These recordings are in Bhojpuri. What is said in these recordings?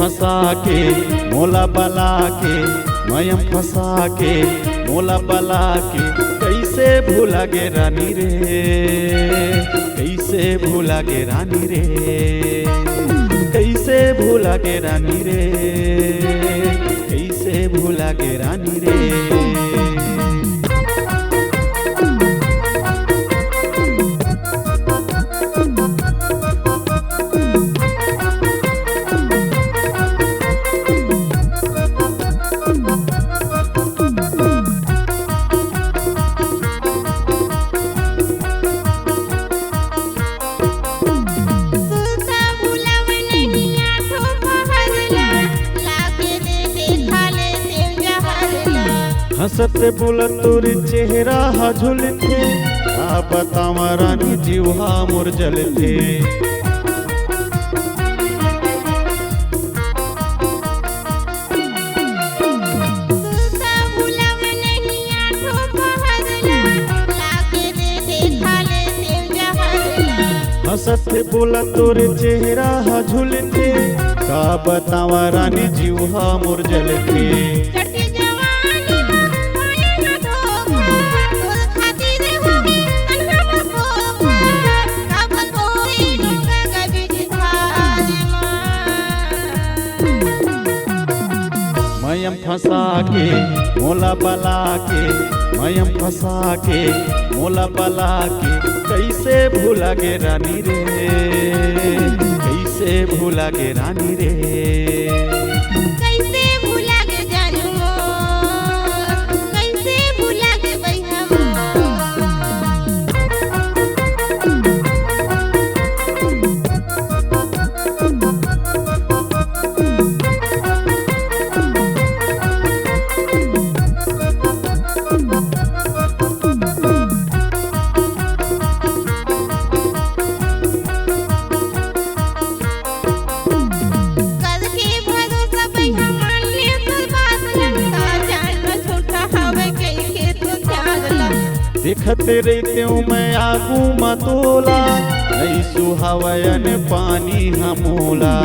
फंसा के मोला बला के, मयम फंसा के मोला बला के, कैसे भूला गे रानी रे, कैसे भूला गे रानी रे, कैसे भूला गे रानी रे, कैसे भूला गे रानी रे। हंसत बोलत तोर चेहरा हा झुलते, का बतावा रानी जीवा मोर जलते। हंसत बोलत तोर चेहरा हा झुलते, का बतावा रानी जीवा मोर जलते। मयम फंसा के मोला बला के, मयम फंसा के मोला बला के, कैसे भूला गे रानी रे, कैसे भूला गे रानी रे, कैसे भूला गे जानू मोर, कैसे भूला गे भैया देखते रहते हूँ मैं आगू मतोला, नहीं सुहावयन पानी हमोला।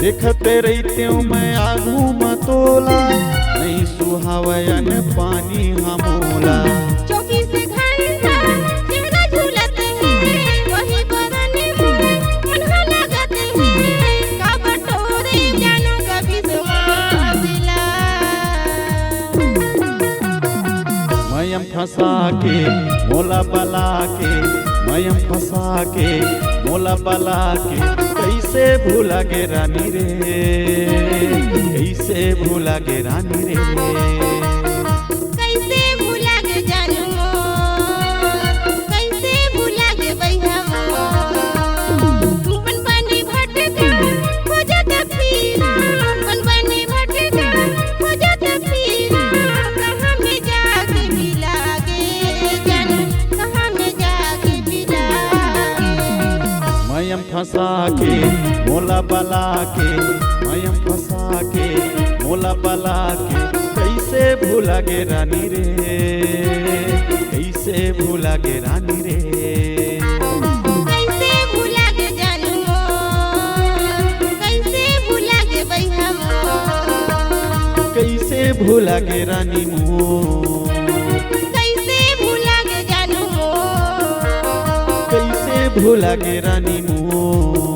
देखते रहते हूँ मैं आगू मतोला, नहीं सुहावयन पानी हमोला। मयम फंसा के मोला बला के, मयम फंसा के मोला बला के, कैसे भूला गे रानी रे, कैसे भूला गे रानी रे, कैसे भूला गे जानू मोर, कैसे भूला गे भैया बन बनी भटका खोजत फिरा, बन बनी भटका खोजत फिरा, कहाँ में जाके मिला गे जानू, कहाँ में जाके मिला गे। मयम फंसा के मोला बला के, मयम फंसा के मोला बला के, कैसे भूला गे रानी रे, कैसे भूला गे रानी रे, कैसे भूला गे जानू मोर, कैसे भूला गे भैया कैसे भूला गे रानी मोर, कैसे भूला गे जानू मोर, कैसे भूला गे रानी मोर।